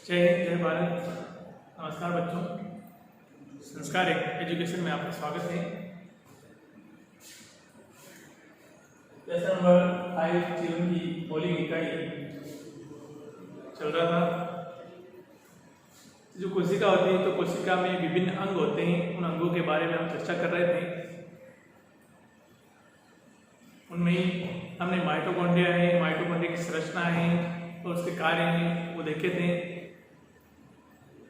जय हिंद, जय भारत। नमस्कार बच्चों, संस्कार एजुकेशन में आपका स्वागत है। लेसन नंबर 5 जीवन की मौलिक इकाई चल रहा था। जो कोशिका होती है तो कोशिका में विभिन्न अंग होते हैं, उन अंगों के बारे में हम चर्चा कर रहे थे। उनमें हमने माइटोकॉन्ड्रिया है, माइटोकॉन्ड्रिया की संरचना है और उसके कार्य हैं वो देखे थे।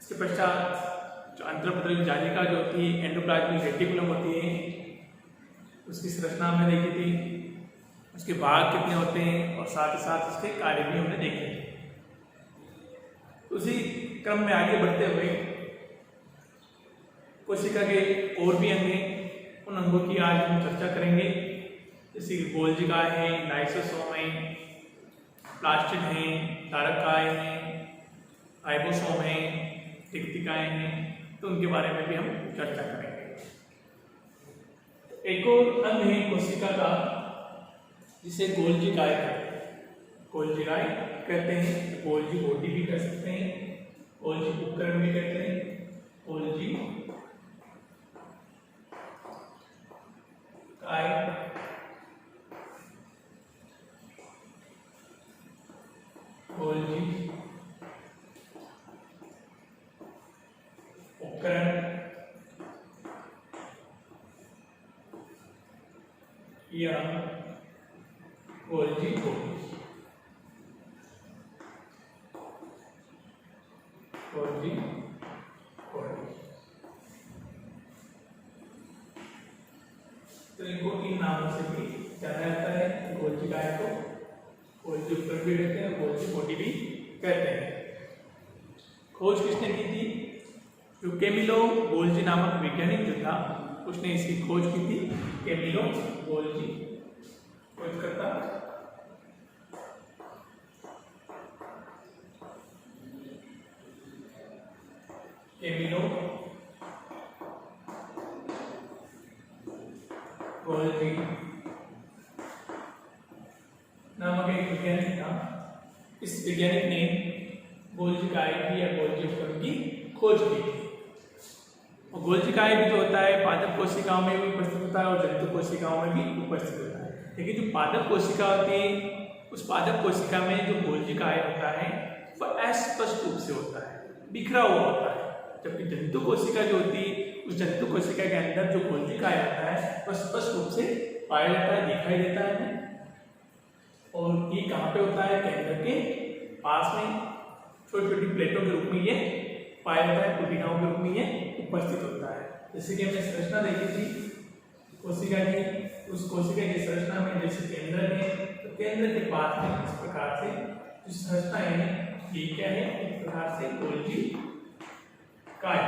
इसके पश्चात जो अंतरपत्रक जालिका जो होती है, एंडोप्लाज्मिक रेटिकुलम होती है, उसकी संरचना हमने देखी थी। उसके भाग कितने होते हैं और साथ ही साथ उसके कार्य भी हमने देखे थे। उसी क्रम में आगे बढ़ते हुए कोशिका के और भी अंग हैं, उन अंगों की आज हम चर्चा करेंगे। जैसे गोल्जिका है, लाइसोसोम है, प्लास्टिड है, तारकाएं हैं, राइबोसोम है, रिक्तिकाएं हैं, तो उनके बारे में भी हम चर्चा करेंगे। एक और अंग है कोशिका का जिसे गोल्जिकाए कहते हैं। गोल्जी बॉडी भी कर सकते हैं, गोल्जी उपकरण भी कहते हैं। गोल्जी काय गोल्जी उपकरण या गोल्जी बॉडी। गोल्जी बॉडी तो इनको इन नामों से भी जाना जाता है। गोल्जी काय को गोल्जी उपकरण भी कहते हैं, गोल्जी बॉडी भी कहते हैं। खोज किसने की थी? जो कैमिलो गोल्जी नामक वैज्ञानिक जो था उसने इसकी खोज की थी। कैमिलो गोल्जी खोजकर्ता कैमिलो गोल्जी नामक एक वैज्ञानिक था। इस वैज्ञानिक ने गोल्जिकाए की या गोल्जी उपकरण की खोज की थी। और गोल्जिकाए भी जो होता है पादप कोशिकाओं में भी उपस्थित होता है और जंतु कोशिकाओं में भी उपस्थित होता है। लेकिन जो पादप कोशिका होती है उस पादप कोशिका में जो गोल्जिकाए होता है वह अस्पष्ट रूप से होता है, बिखरा हुआ होता है। जबकि जंतु कोशिका जो होती है उस जंतु कोशिका के अंदर जो गोल्जिकाए होता है वह स्पष्ट रूप से पाया जाता है, दिखाई देता है। और ये कहाँ पे होता है? केंद्र के पास में छोटी छोटी प्लेटों के रूप में ये पाया जाता है, कोशिकाओं के रूप में ये उपस्थित होता है। जैसे कि हमने संरचना देखी थी कोशिका की, उस कोशिका की संरचना में जैसे केंद्र है तो केंद्र के पास में इस प्रकार से जो संरचना है ये क्या है? इस प्रकार से गोल्जी काय।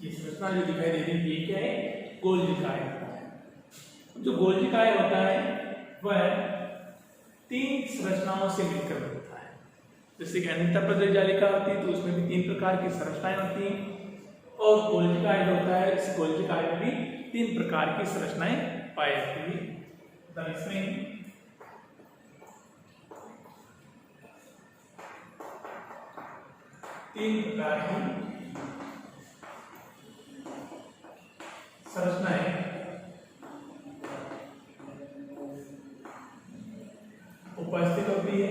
ये संरचना जो दिखाई दे रही है ये क्या है? गोल्जी काय। जो गोल्जी काय होता है वह 3 संरचनाओं से मिलकर बनता है। जैसे कि अंतःपत्रक जालिका होती है तो उसमें भी 3 प्रकार की संरचनाएं होती हैं और गोल्जिकाए होता है, इस गोल्जिकाए में भी 3 प्रकार की संरचनाएं पाई जाती है। इसमें तीन प्रकार की संरचनाएं उपस्थित होती है।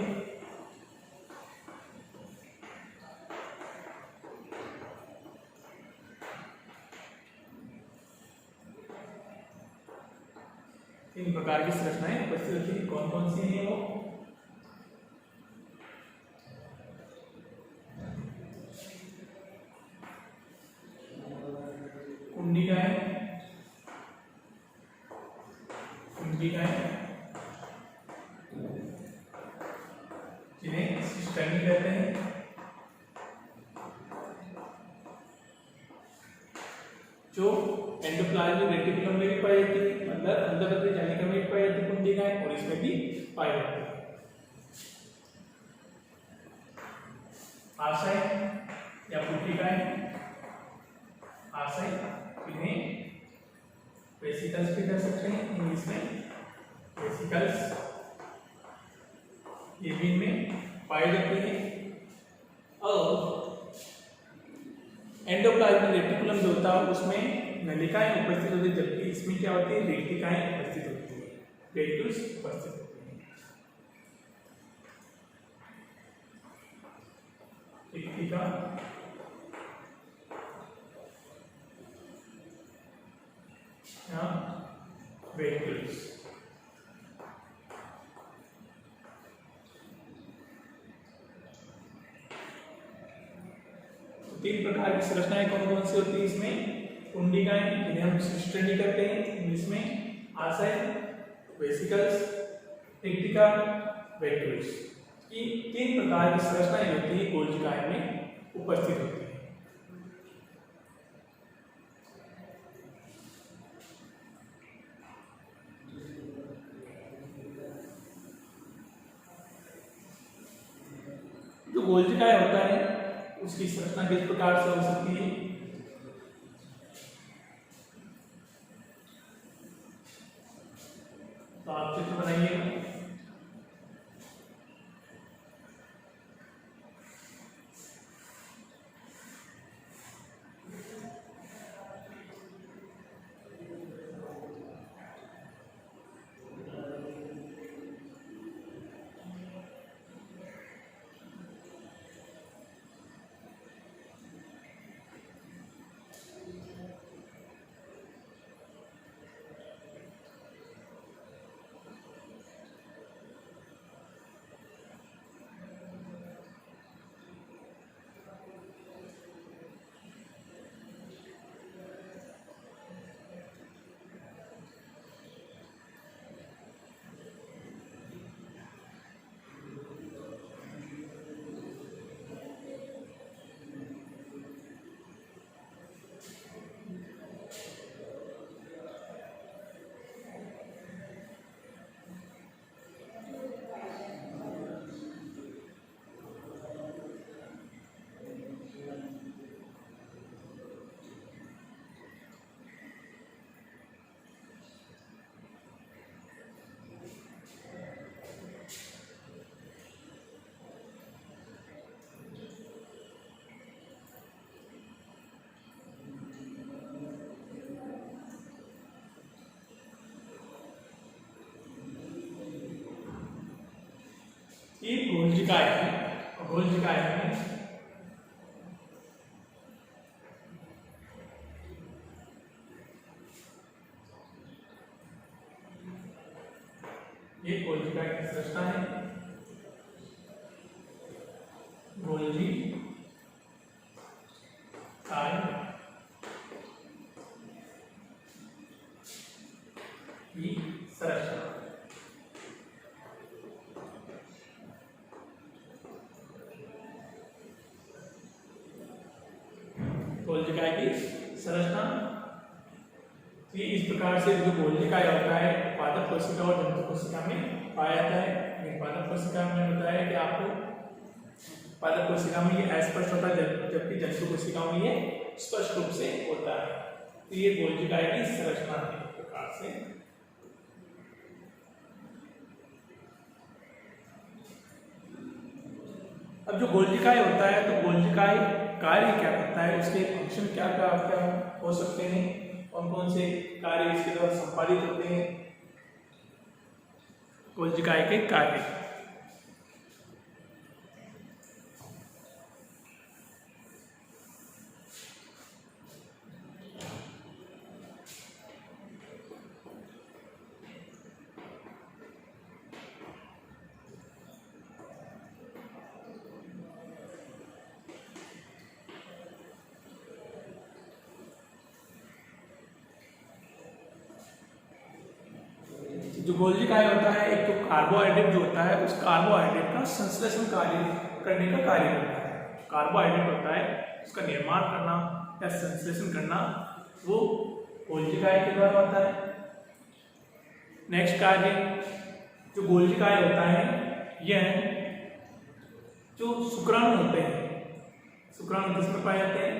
तीन प्रकार की संरचनाएं उपस्थित होती है। कौन कौन सी है वो? कुंडिकाएं, जिन्हें सिस्टमी कहते हैं, जो एंडोप्लाज्मिक रेटिकुलम में भी पाई जाती है, मतलब अंतःपत्रक जालिका में भी पाई जाती है कुंडिकाएं, और इसमें भी पाई जाती है। आशय या पुटिकाएं, आशय इन्हें वेसिकल्स भी कर सकते हैं इंग्लिश में, वेसिकल्स ये भी इनमें पाई जाती है। और एंडोप्लाज्मिक रेटिकुलम जो होता है उसमें नलिकाएं उपस्थित होती है, जबकि इसमें क्या होती है, रेक्टिकाएं उपस्थित होती है, रेटिकल्स उपस्थित होती है। रेक्टिका या रेटिकल्स। तीन प्रकार की संरचनाएं कौन कौन सी होती है इसमें? कुंडिकाएं, जिन्हें हम स्टडी करते हैं इंग्लिश में, आशय, वेसिकल्स, रेक्टिका, वेट्यूल्स। ये तीन प्रकार की संरचनाएं होती है गोल्जी काय में उपस्थित होती है। जो गोल्जी काय होता है उसकी संरचना किस प्रकार से हो सकती है? तो आप चित्र बनाइएगा। ये गोल्जी काय है, गोल्जी काय में ये गोल्जी काय की संरचना है। गोल्जी काय की संरचना। गोल्जी काय की संरचना ये इस प्रकार से जो गोल्जी काय होता है पादप कोशिका और जंतु कोशिका में पाया जाता है। पादप कोशिका में बताया है कि आपको पादप कोशिका में ये अस्पष्ट होता है, जबकि जंतु कोशिका में ये स्पष्ट रूप से होता है। तो ये गोल्जी काय की संरचना है इस प्रकार से। अब जो गोल्जी काय होता है तो गोल्जी काय कार्य क्या करता है, उसके फंक्शन क्या क्या हो सकते हैं, कौन कौन से कार्य इसके द्वारा संपादित होते हैं। गोल्जी काय के कार्य। जो गोल्जी काय होता है, एक तो कार्बोहाइड्रेट जो होता है उस कार्बोहाइड्रेट का संश्लेषण कार्य करने का कार्य करता है। कार्बोहाइड्रेट होता है उसका निर्माण करना या संश्लेषण करना वो गोल्जी काय के द्वारा होता है। नेक्स्ट कार्य जो गोल्जी काय होता है यह जो शुक्राणु होते हैं, शुक्राणु किसमें पाए जाते हैं?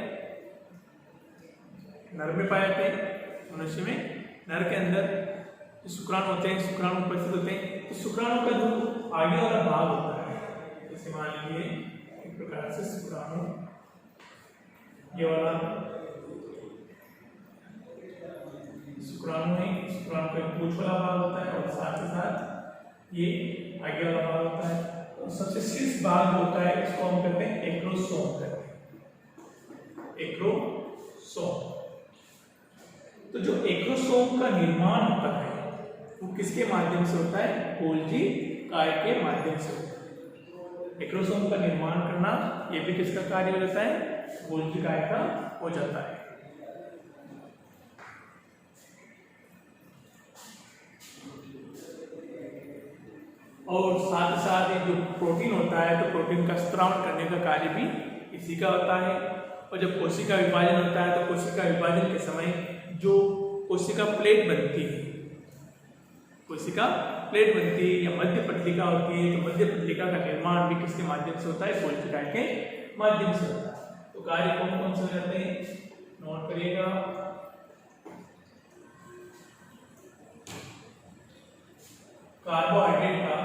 नर में पाए जाते हैं। मनुष्य में नर के अंदर शुक्राणु होते हैं, शुक्राणु उपस्थित होते हैं। तो शुक्राणु का जो आगे वाला भाग होता है, जैसे मान लीजिए इस प्रकार से शुक्राणु, ये वाला शुक्राणु है, शुक्राणु का एक पूंछ वाला भाग होता है और साथ ही साथ ये आगे वाला भाग होता है। और सबसे शीर्ष भाग होता है, इसको हम कहते हैं एक्रोसोम कहते हैं, एक्रोसोम। तो जो एक्रोसोम का निर्माण होता है वो किसके माध्यम से होता है? गोल्जी काय के माध्यम से होता है। एक्रोसोम का निर्माण करना ये भी किसका कार्य हो जाता है? गोल्जी काय का हो जाता है। और साथ ही साथ ये जो प्रोटीन होता है तो प्रोटीन का स्त्रावण करने का कार्य भी इसी का होता है। और जब कोशिका विभाजन होता है तो कोशिका विभाजन के समय जो कोशिका प्लेट बनती है, कोशिका प्लेट बनती है या मध्य पटलिका होती है, तो मध्य पटलिका का निर्माण भी किसके माध्यम से होता है? गोल्जी काय के माध्यम से होता है। तो कार्य कौन कौन से हो जाते हैं? नोट करिएगा। कार्बोहाइड्रेट का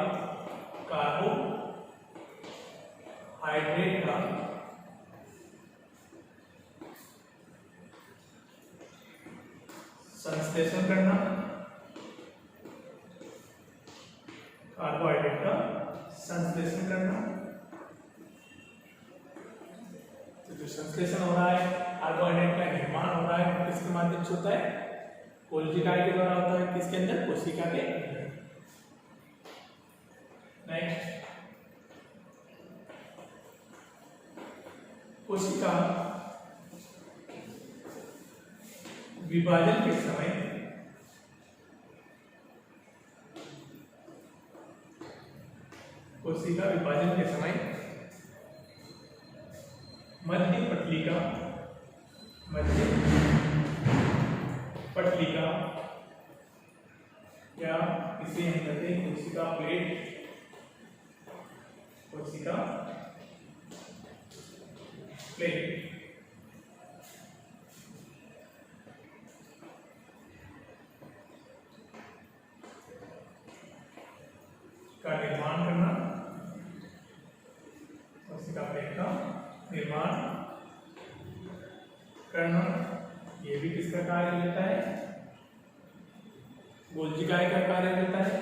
संश्लेषण करना, कार्बोहाइड्रेट का संश्लेषण करना। तो जो संश्लेषण हो रहा है, कार्बोहाइड्रेट का निर्माण हो रहा है, किसके माध्यम से होता है? गोल्जी काय के द्वारा होता है। किसके अंदर? कोशिका के अंदर। नेक्स्ट, कोशिका विभाजन के समय मध्य पटलिका या इसे हम कहते हैं कोशिका प्लेट का निर्माण करना, कोशिका प्लेट का निर्माण करना, ये भी किसका कार्य लेता है? गोल्जी काय का कार्य लेता है।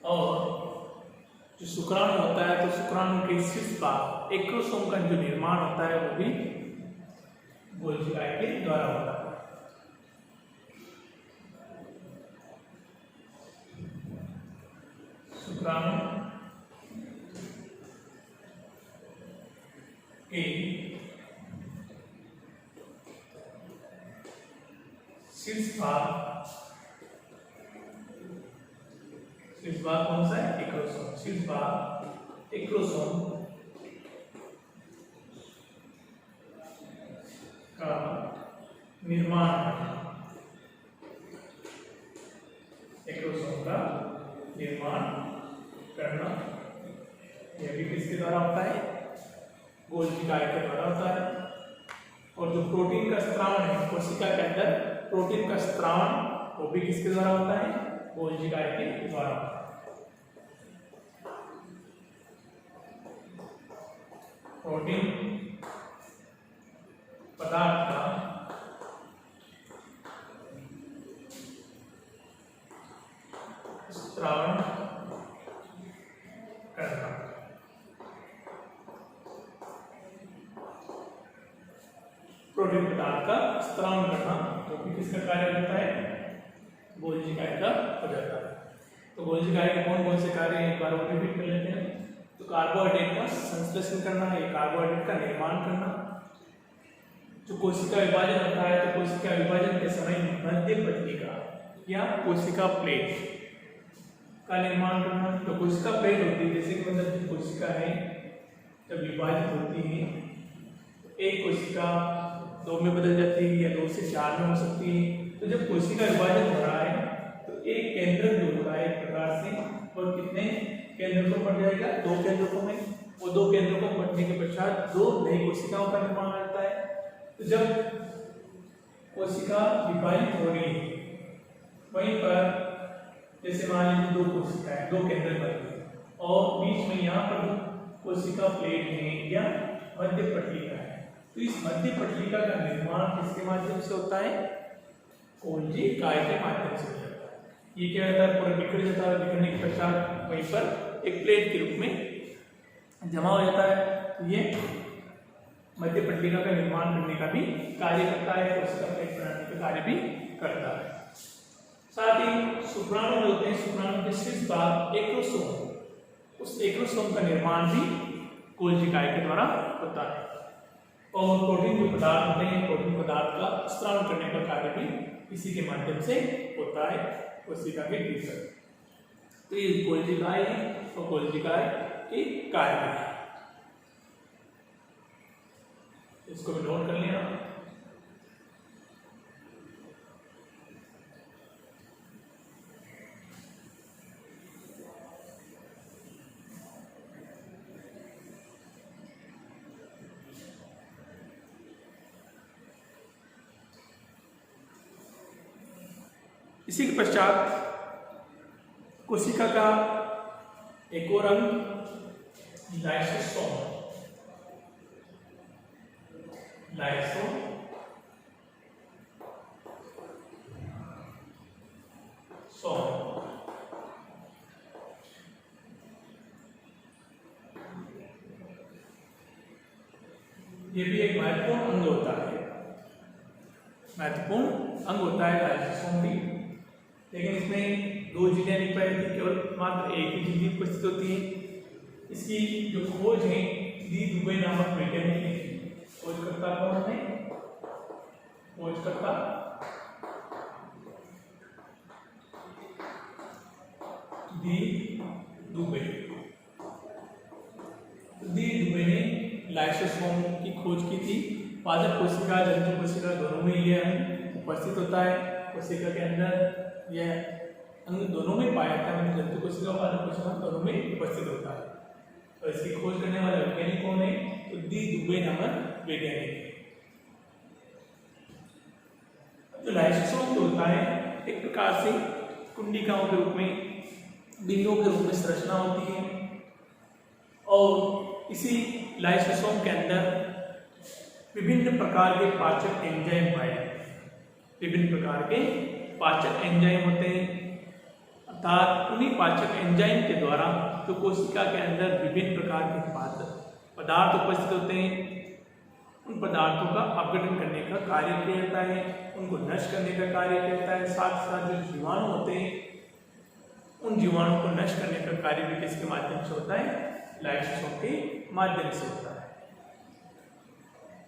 और जो शुक्राणु होता है तो शुक्राणु के शीर्ष भाग एक्रोसोम का जो निर्माण होता है वो भी गोल्जी काय के द्वारा होता है। शुक्राणु के शीर्ष भाग कौन सा है? एक्रोसोम। शीर्ष भाग एक्रोसोम का निर्माण करना, एक्रोसोम का निर्माण करना, यह भी किसके द्वारा होता है? गोल्जी काय के द्वारा होता है। और जो प्रोटीन का स्त्रावण है कोशिका के अंदर, प्रोटीन का स्त्रावण वो भी किसके द्वारा होता है? गोल्जी काय के द्वारा होता है। प्रोटीन पदार्थ का स्त्रावण करना, प्रोटीन पदार्थ का स्त्रावण करना जो कि किसका कार्य होता है? गोल्जी काय का हो जाता है। तो गोल्जी काय के कौन कौन से कार्य एक बार और रिपीट कर लेते हैं। तो कार्बोहाइड्रेट का संश्लेषण करना है, कार्बोहाइड्रेट का निर्माण करना। जो कोशिका विभाजन होता है तो कोशिका विभाजन के समय मध्य पटलिका या कोशिका प्लेट का निर्माण करना। तो कोशिका प्लेट होती है, जैसे कि मतलब जो कोशिका है जब विभाजित होती है तो एक कोशिका दो में बदल जाती है या 2 से 4 में हो सकती है। तो जब कोशिका विभाजन हो रहा है तो एक केंद्र जो होता है एक प्रकार से, और कितने केंद्र को पड़ जाएगा? 2 केंद्रों में। वो 2 केंद्रों को पड़ने के पश्चात 2 नई कोशिकाओं का निर्माण होता है। तो जब कोशिका विभाजित हो रही है वहीं पर जैसे जैसे मान लीजिए दो कोशिकाएं, दो केंद्र पर और बीच में यहाँ पर कोशिका प्लेट है या मध्य पटलिका है, तो इस मध्य पटलिका का निर्माण किसके माध्यम से होता है? गोल्जी काय के माध्यम से होता है। ये क्या होता है? पूरा बिखर जाता है, बिखरने के पश्चात वहीं पर एक प्लेट के रूप में जमा हो जाता है। तो ये मध्य पटलिका का निर्माण करने का भी कार्य करता है और उसका प्लेट बनाने का कार्य भी करता है। साथ ही शुक्राणु जो होते हैं, शुक्राणु के शीर्ष भाग एक्रोसोम, उस एक्रोसोम का निर्माण भी गोल्जी काय के द्वारा होता है। और प्रोटीन जो पदार्थ होते हैं, प्रोटीन पदार्थ का स्त्राव करने का कार्य भी इसी के माध्यम से होता है कोशिका के भीतर। तो ये गोल्जी काय है और गोल्जी काय के कार्य है, इसको भी नोट कर लेना। इसी के पश्चात कोशिका का एक और अंग लाइसोसोम, लाइसोसोम ये भी एक महत्वपूर्ण अंग होता है, महत्वपूर्ण अंग होता है लाइसोसोम भी। लेकिन इसमें दो झिल्लियां नहीं पाई जाती, केवल मात्र एक ही झिल्ली उपस्थित होती है। इसकी जो खोज है डी दुबे नामक वैज्ञानिक ने की। खोजकर्ता कौन है? खोजकर्ता डी दुबे। डी दुबे ने लाइसोसोम की खोज की थी। पादप कोशिका, जंतु कोशिका दोनों में यह अंग उपस्थित होता है। कोशिका के अंदर यह अंग दोनों में पाया जाता है, जंतु कोशिका और पादप कोशिका दोनों में उपस्थित होता है। और इसकी खोज करने वाला वैज्ञानिक कौन है? तो डी दुबे नामक वैज्ञानिक। जो लाइसोसोम जो होता है एक प्रकार से कुंडिकाओं के रूप में, बिंदुओं के रूप में संरचना होती है। और इसी लाइसोसोम के अंदर विभिन्न प्रकार के पाचक एंजाइम पाए जाते हैं। विभिन्न प्रकार के पाचक एंजाइम होते हैं, अर्थात उन्हीं पाचक एंजाइम के द्वारा जो कोशिका के अंदर विभिन्न प्रकार के पदार्थ उपस्थित होते हैं, उन पदार्थों का अपघटन करने का कार्य किया जाता है, उनको नष्ट करने का कार्य किया जाता है। साथ साथ जो जीवाणु होते हैं, उन जीवाणु को नष्ट करने का कार्य भी किसके माध्यम से होता है? लाइसोसोम के माध्यम से होता है।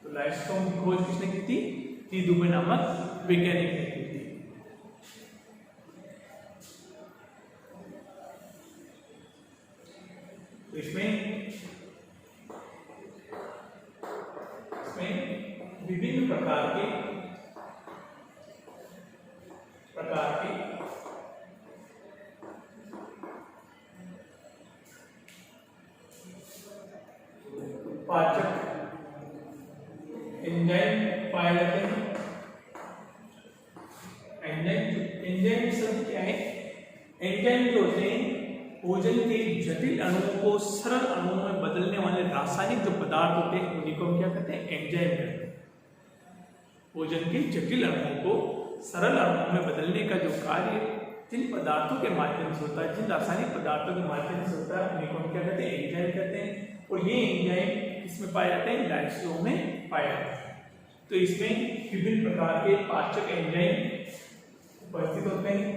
तो लाइसोसोम की खोज किसने की थी? डी दुबे नामक वैज्ञानिक ने की थी। तो इसमें विभिन्न प्रकार के पाचक एंजाइम पाए जाते हैं। एंजाइम शब्द क्या है? एंजाइम जो होते हैं भोजन के जटिल अणुओं को सरल अणुओं में बदलने वाले रासायनिक जो पदार्थ होते हैं उन्हीं को हम क्या कहते हैं? एंजाइम कहते हैं। भोजन के जटिल अणुओं को सरल अणुओं में बदलने का जो कार्य जिन पदार्थों के माध्यम से होता है, जिन रासायनिक पदार्थों के माध्यम से होता है, उन्हीं को हम क्या कहते हैं? एंजाइम कहते हैं। और ये एंजाइम किसमें पाए जाते हैं? लाइसोसोम में पाए जाते हैं। तो इसमें विभिन्न प्रकार के पाचक एंजाइम उपस्थित होते हैं।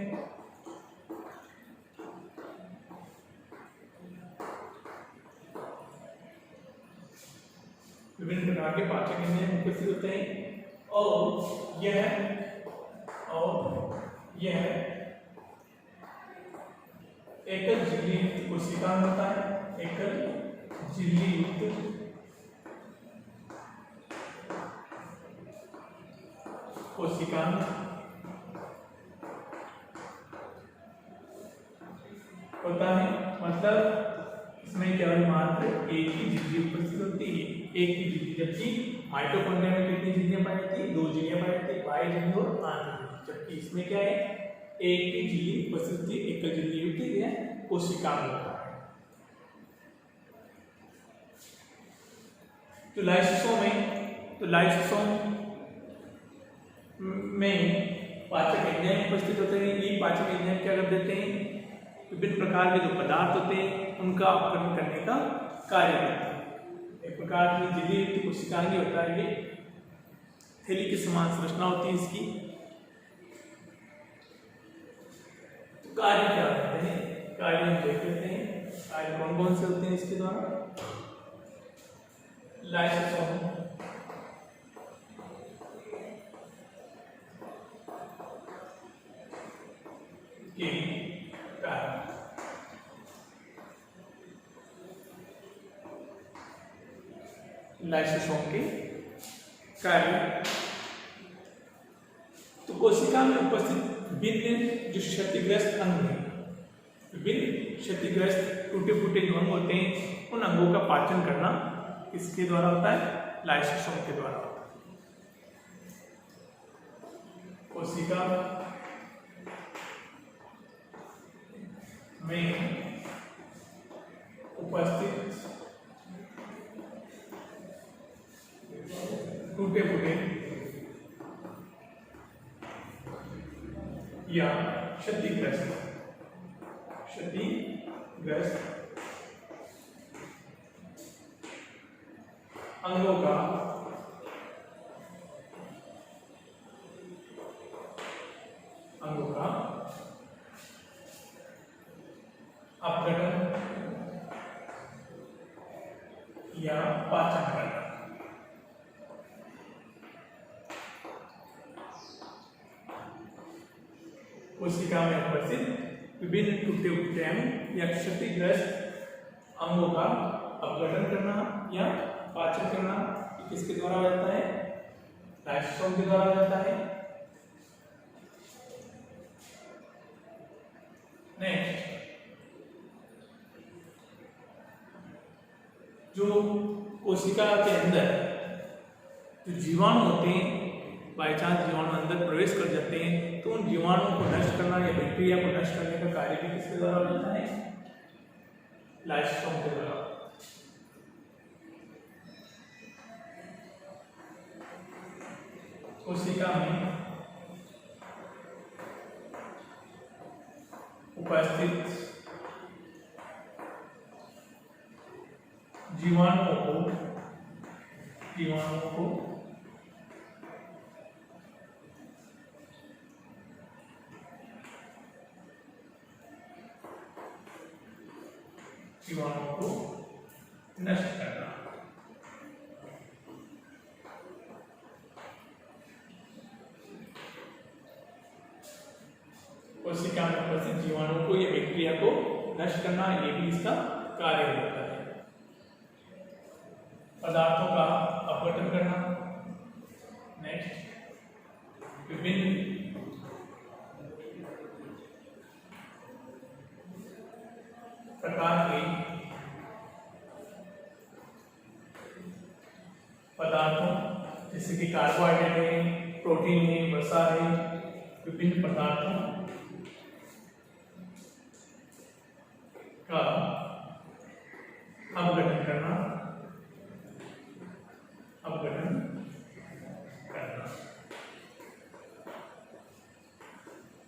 विभिन्न प्रकार के पाचक एंजाइम उपस्थित होते हैं और यह एकल झिल्ली युक्त कोशिका होता है। एकल झिल्ली युक्त कोशिका होता है। मतलब इसमें केवल मात्र एक ही झिल्ली उपस्थित होती है, एक ही झिल्ली। जबकि माइटोकॉन्ड्रिया में कितनी झिल्लियां पाई जाती है? दो झिल्लियां पाई जाती है, बाह्य झिल्ली और आंतरिक झिल्ली। जबकि इसमें क्या है? एक की झिल्ली उपस्थित होती है, एकल झिल्ली होती है, कोशिका में होता है। तो लाइसोसोम में पाचक एंजाइम उपस्थित होते हैं। ये पाचक एंजाइम क्या कर देते हैं, विभिन्न प्रकार के जो पदार्थ होते हैं उनका अपघटन करने का कार्य करते हैं। एक प्रकार की झिल्ली युक्त कोशिकांग होता है, ये थैली की समान संरचना होती है इसकी। तो कार्य क्या होते हैं, कार्य हम देख लेते हैं। कार्य कौन कौन से होते हैं इसके द्वारा। लाइसोसोम के कार्य, लाइसोसोम के कार्य। तो कोशिका में उपस्थित विभिन्न जो क्षतिग्रस्त अंग हैं, विभिन्न क्षतिग्रस्त टूटे फूटे जो अंग होते हैं उन अंगों का पाचन करना किसके द्वारा होता है, लाइसोसोम के द्वारा होता है। कोशिका में उपस्थित टूटे फूटे या क्षतिग्रस्त अंगों का अपघटन या पाचन करना। कोशिका में उपस्थित विभिन्न टूटे फूटे अंग या क्षतिग्रस्त अंगों का अपघटन करना या पाचन करना किसके द्वारा हो जाता है, लाइसोसोम के द्वारा हो जाता है। नेक्स्ट, जो कोशिका के अंदर जो जीवाणु होते हैं, बाई चांस जीवाणु अंदर प्रवेश कर जाते हैं तो उन जीवाणुओं को नष्ट करना या बैक्टीरिया को नष्ट करने का कार्य भी किसके द्वारा हो जाता है, लाइसोसोम के द्वारा। कोशिका में उपस्थित जीवाणुओं को नष्ट करना। कोशिका में उपस्थित जीवाणु को या बैक्टीरिया को नष्ट करना, ये भी इसका कार्य होता है। पदार्थों का अपघटन करना। नेक्स्ट, विभिन्न प्रकार के पदार्थों जैसे कि कार्बोहाइड्रेट है, प्रोटीन है, वसा है, विभिन्न पदार्थों का अपघटन करना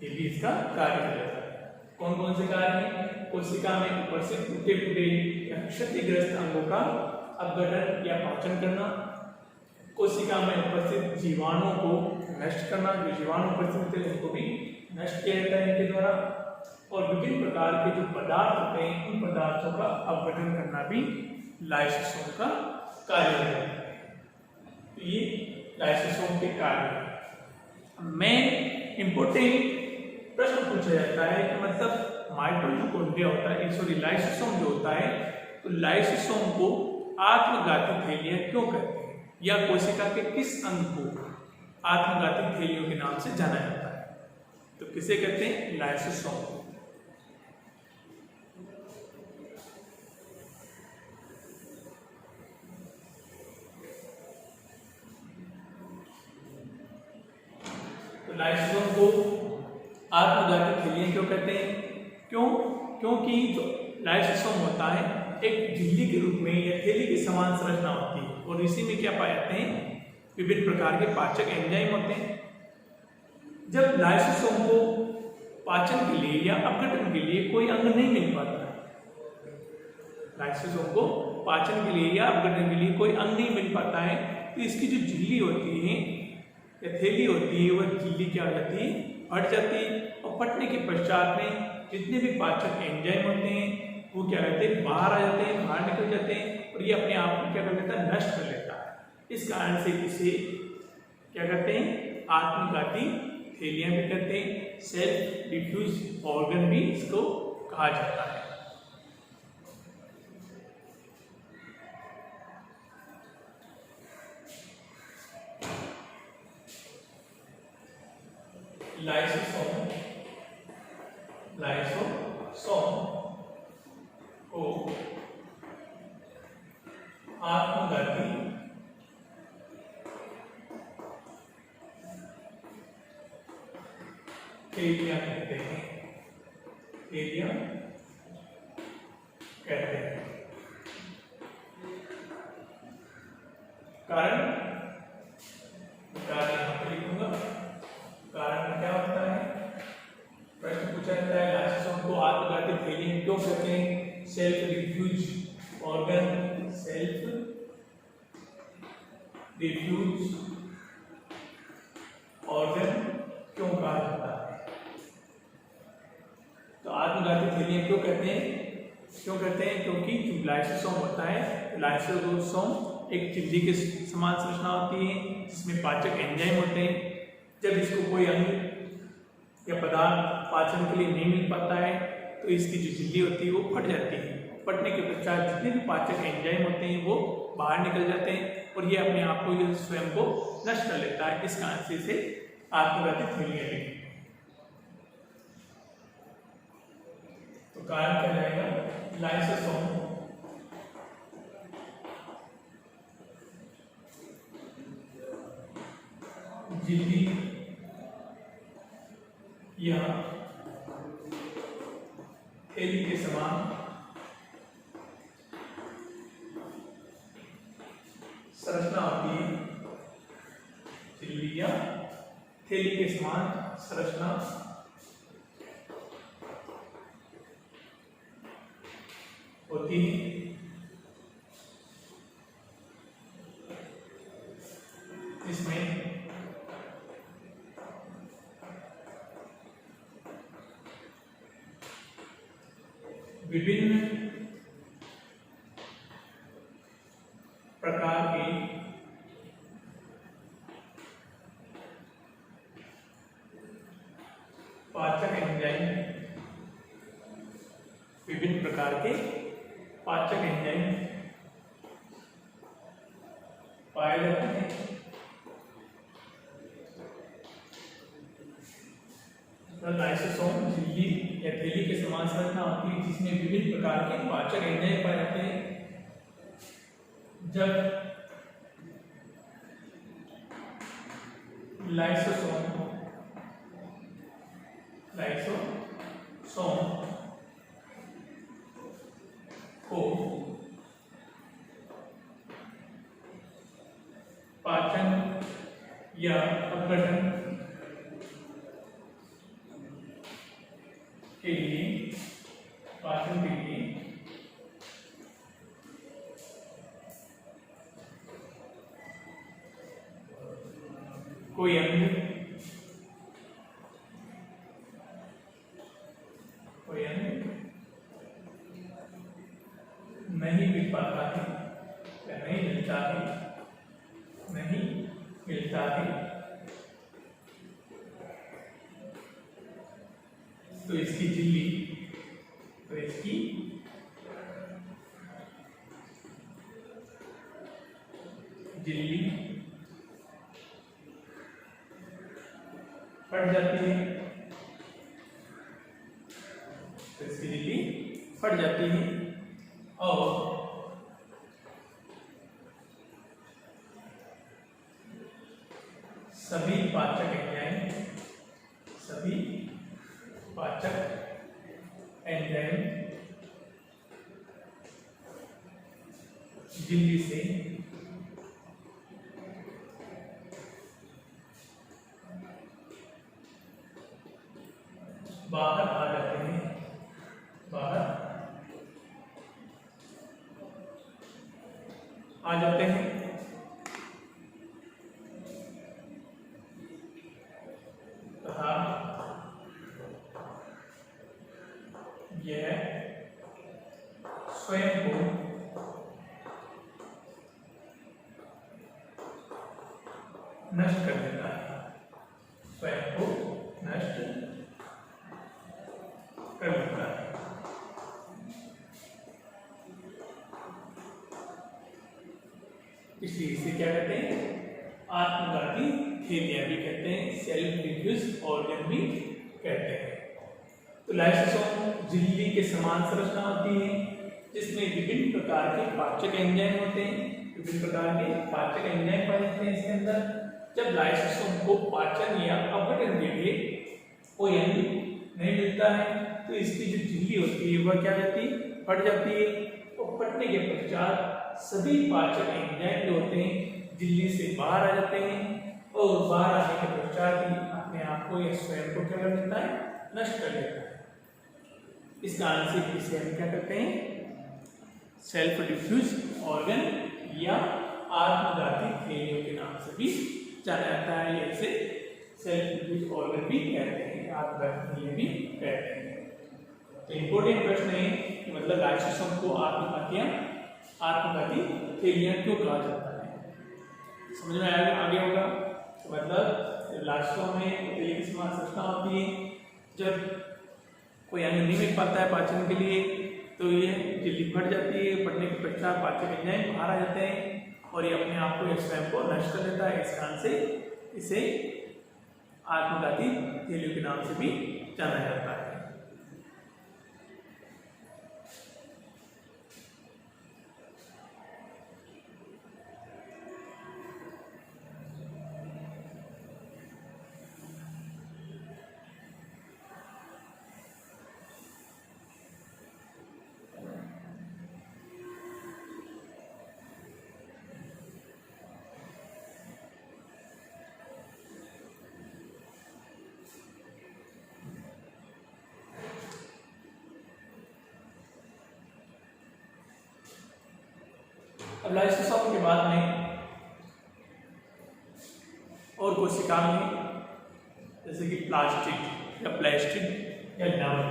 ये भी इसका कार्य है। कौन कौन से कार्य हैं, कोशिका में उपस्थित टूटे फूटे या क्षतिग्रस्त अंगों का अपघटन या पाचन करना, कोशिका में उपस्थित जीवाणुओं को नष्ट करना, जो जीवाणु उपस्थित होते हैं उनको भी नष्ट किया जाता है इनके द्वारा, और विभिन्न प्रकार के जो पदार्थ होते हैं उन पदार्थों का अपघटन करना भी लाइसोसोम का कार्य है। तो ये लाइसोसोम के कार्य में इंपोर्टेंट प्रश्न पूछा जाता है कि मतलब माइटोकॉन्ड्रिया होता है, सॉरी लाइसोसोम जो होता है, तो लाइसोसोम को आत्मघाती थैलियां क्यों कहते हैं, या कोशिका के किस अंग को आत्मघाती थैलियों के नाम से जाना जाता है, तो किसे कहते हैं, लाइसोसोम। तो लाइसोसोम को आत्मघाती थैलियां क्यों कहते हैं? क्योंकि जो लाइसोसोम होता है एक झिल्ली के रूप में या थैली के समान संरचना होती है और इसी में क्या पाए जाते हैं? विभिन्न प्रकार के पाचक एंजाइम होते हैं। जब लाइसोसोम को पाचन के लिए या अपघटन के लिए कोई अंग नहीं मिल पाता है, लाइसोसोम को पाचन के लिए या अपघटन के लिए कोई अंग नहीं मिल पाता है, तो इसकी जो झिल्ली होती है या थैली होती है वह झिल्ली क्या हो जाती है? फट जाती है और फटने के पश्चात में जितने भी पाचक एंजाइम होते हैं वो क्या करते हैं? बाहर आ जाते हैं, बाहर निकल जाते हैं और ये अपने आप को क्या कर लेता है? नष्ट कर लेता है। इस कारण से इसे क्या करते हैं? आत्मघाती थैलियां भी कहते हैं, सेल्फ डिफ्यूज ऑर्गन भी इसको कहा जाता है। लाइसोसोम को आत्मघाती थैलियां कहते हैं, थैलियां कहते हैं। कारण यहाँ पर लिखूंगा। कारण क्या होता है? प्रश्न पूछा जाता है लाइसोसोम को आत्मघाती थैलियां क्यों कहते हैं? Self diffuse organ, self diffuse organ क्यों कहा जाता है? तो आत्मघाती थैलियां क्यों कहते हैं? क्योंकि जो लाइसोसोम होता है, लाइसोसोम एक झिल्ली के समान संरचना होती है जिसमें पाचक एंजाइम होते हैं। जब इसको कोई अंग या पदार्थ पाचन के लिए नहीं मिल पाता है तो इसकी जो झिल्ली होती है वो फट जाती है। फटने के पश्चात जितने भी पाचक एंजाइम होते हैं वो बाहर निकल जाते हैं और ये अपने आप को, ये स्वयं को नष्ट कर लेता है। इस कारण से इसे आत्मघाती थैलियां कहते हैं। तो कारण क्या जाएगा? लाइसोसोम झिल्ली या थैली के समान संरचना होती है। झिल्ली या थैली के समान संरचना होती है जिसमें विभिन्न प्रकार के पाचक एंजाइम, विभिन्न प्रकार के पाचक एंजाइम पाए जाते हैं। लाइसोसोम झिल्ली या थैली के समान संरचना होती है जिसमें विभिन्न प्रकार के पाचक एंजाइम पाए जाते हैं। जब लाइसोसोम को पाचन या अपघटन के लिए, पाचन के लिए कोई अंग नहीं मिल पाता है या नहीं मिलता है तो इसकी झिल्ली फट जाती है। तो इसकी झिल्ली फट जाती है और सभी पाचक एंजाइम पाचक एंजाइम झिल्ली से बाहर आ जाते हैं, बाहर आ जाते हैं। तथा यह स्वयं को नष्ट कर देता है, स्वयं को नष्ट कर देता है। इसलिए इसे क्या कहते हैं, आत्मघाती थैलिया भी कहते हैं, सेल्फ डिफ्यूज ऑर्गन भी कहते हैं। तो लाइसोसोम झिल्ली के समान संरचना होती है, जिसमें विभिन्न प्रकार के पाचक एंजाइम होते हैं, विभिन्न प्रकार के पाचक एंजाइम पाए जाते हैं इसके अंदर। जब लाइसोसोम को पाचन या अपघटन के लिए कोई अंग नहीं मिलता है, तो इसकी जो झिल्ली होती है वह क्या हो जाती है, फट जाती है। और फटने के पश्चात सभी पाचक एंजाइम जो होते हैं झिल्ली से बाहर आ जाते हैं, और बाहर आने के पश्चात ही अपने आप को या स्वयं को क्या कर देता है, नष्ट कर देता है। इस कारण से इसे हम क्या कहते हैं, सेल्फ डिफ्यूज ऑर्गन या आत्मघाती थैलियों के नाम से भी जाना जाता है, या इसे सेल्फ डिफ्यूज ऑर्गन भी कहते हैं, आत्मघाती थैलिया भी कहते हैं। तो इंपॉर्टेंट प्रश्न है कि मतलब लाइसोसोम को आत्मघाती थैलिया क्यों कहा जाता है, समझ में आगे होगा। तो मतलब लाइसोसोम में थैलिया की समान संरचना होती है, जब कोई अंग नहीं मिल पाता है पाचन के लिए तो ये झिल्ली फट जाती है, फटने के पश्चात पाचक एंजाइम बाहर आ जाते हैं और ये अपने आप को स्वयं को नष्ट कर देता है। इस कारण से इसे आत्मघाती थैलियों के नाम से भी जाना जाता है। अब लाइसोसोम के बाद में और कोशिका में जैसे कि प्लास्टिक या प्लास्टिक या लवक,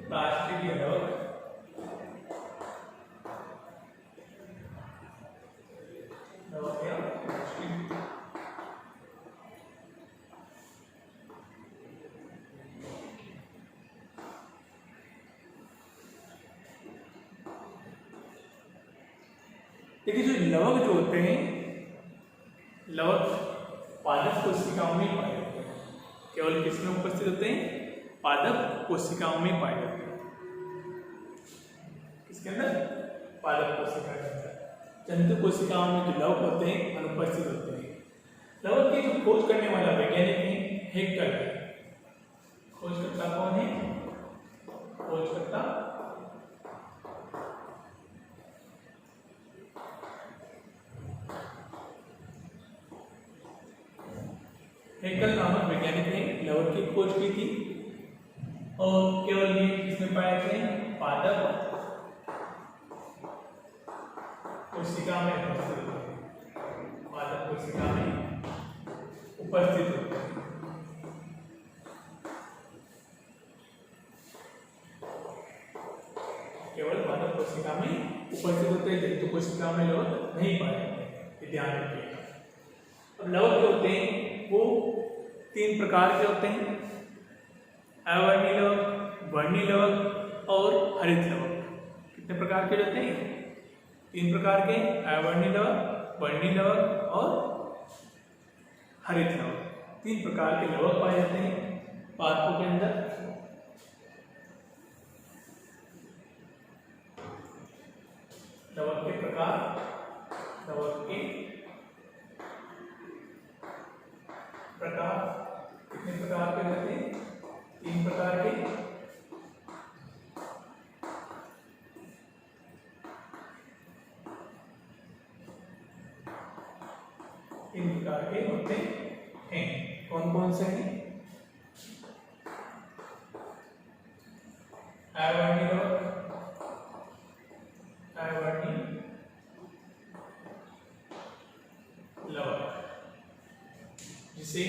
प्लास्टिक या लवक, लवक या प्लास्टिक, देखिए जो लवक जो होते हैं, लवक पादप कोशिकाओं में पाए जाते हैं। केवल किसमें उपस्थित होते हैं, पादप कोशिकाओं में पाए जाते हैं। किसके अंदर, पादप कोशिका के अंदर। जंतु कोशिकाओं में जो लवक होते हैं अनुपस्थित होते हैं। लवक की जो खोज करने वाला वैज्ञानिक है हेक्टर है। खोजकर्ता कौन है, खोजकर्ता हेक्टर नामक वैज्ञानिक ने लवक की खोज की थी, और केवल ये किसमें पाए थे, पादप कोशिका में उपस्थित होते हैं, पादप कोशिका में उपस्थित होते हैं। केवल पादप कोशिका में उपस्थित होते हैं, जंतु कोशिका में लवक नहीं पाए जाते, ध्यान रखिएगा। अब लवक जो होते हैं वो 3 प्रकार के होते हैं, अवर्णी लवक, वर्णी लवक और हरित लवक। कितने प्रकार के होते हैं, 3 प्रकार के, अवर्णी लवक, वर्णी लवक और हरित लवक। 3 प्रकार के लवक पाए जाते हैं पादपों के अंदर। लवक के प्रकार, लवक के प्रकार, कितने तीन प्रकार के होते हैं। कौन कौन से हैं? अवर्णी लवक, जिसे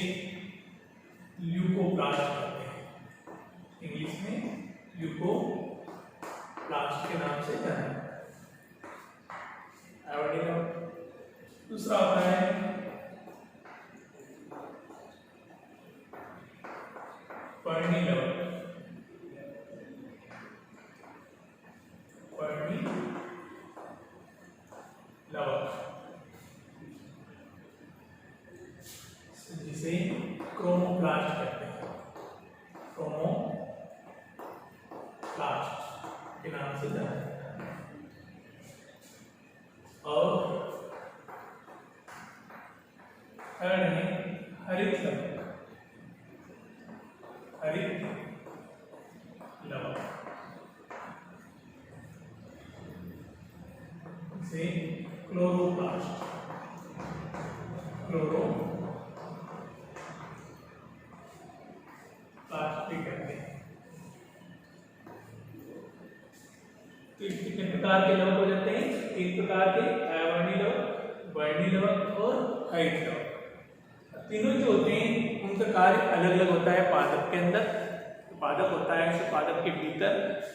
ल्यूकोप्लास्ट कहते हैं, इंग्लिश में ल्यूकोप्लास्ट के नाम से जाना जाता है। अवर्णी लवक। दूसरा होता है पर्णी लवक। जिसे क्रोमोप्लास्ट कहते हैं, क्रोमोप्लास्ट के नाम से जाना जाता है। और थर्ड है हरित लवक। इसे क्लोरोप्लास्ट भी कहते हैं। तो कितने प्रकार के लवक हो जाते हैं? तीन प्रकार के, अवर्णी लवक, वर्णी लवक और हरित लवक। तीनों जो होते हैं उनका कार्य अलग अलग होता है पादप के अंदर। पादप होता है, उस पादप के भीतर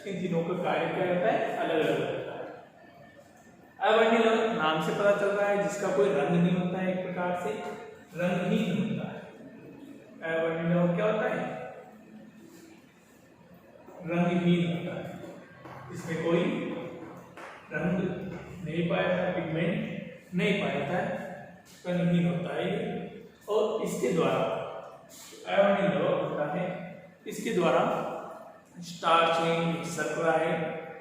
इन तीनों का कार्य क्या होता है? अलग अलग होता है। अवर्णी लवक नाम से पता चल रहा है, जिसका कोई रंग नहीं होता है, एक प्रकार से रंगहीन होता है। अवर्णी लवक क्या होता है? रंगहीन होता है, इसमें कोई रंग नहीं पाया था, पिगमेंट नहीं पाया था, रंगहीन होता है। और इसके द्वारा अवर्णी लवक होता है, इसके द्वारा स्टार्च है, शर्करा है,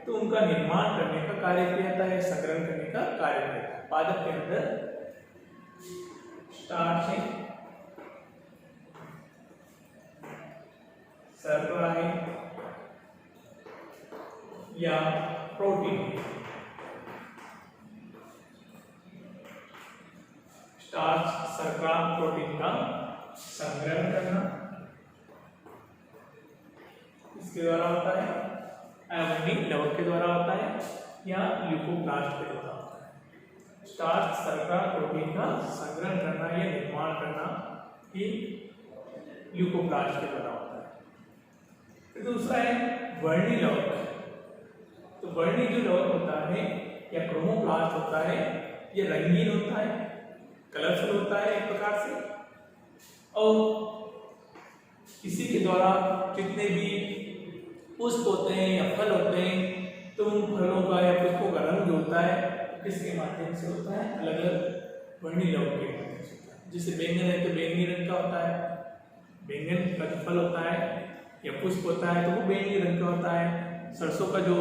तो उनका निर्माण करने का कार्य किया जाता है, संग्रहण करने का कार्य किया जाता है। पादप के अंदर स्टार्च है, शर्करा है या प्रोटीन। स्टार्च, शर्करा, प्रोटीन का संग्रहण करना इसके द्वारा होता है, अवर्णी लवक के द्वारा होता है या ल्यूकोप्लास्ट के द्वारा होता है। स्टार्च, शर्करा, प्रोटीन का संग्रहण करना या निर्माण करना ही ल्यूकोप्लास्ट के द्वारा होता है। फिर दूसरा है वर्णी लवक। तो वर्णी जो लवक होता है या क्रोमोप्लास्ट होता है, ये रंगीन होता है, कलरफुल होता है एक प्रकार से, और इसी के द्वारा जितने भी पुष्प होते हैं या फल होते हैं, तो उन फलों का या पुष्पों का रंग जो होता है किसके माध्यम से होता है? अलग अलग वर्णी लवक के माध्यम से होता है। जैसे बैंगन है तो बैंगनी रंग का होता है, बैंगन का जो फल होता है या पुष्प होता है तो वो बैंगनी रंग का होता है। सरसों का जो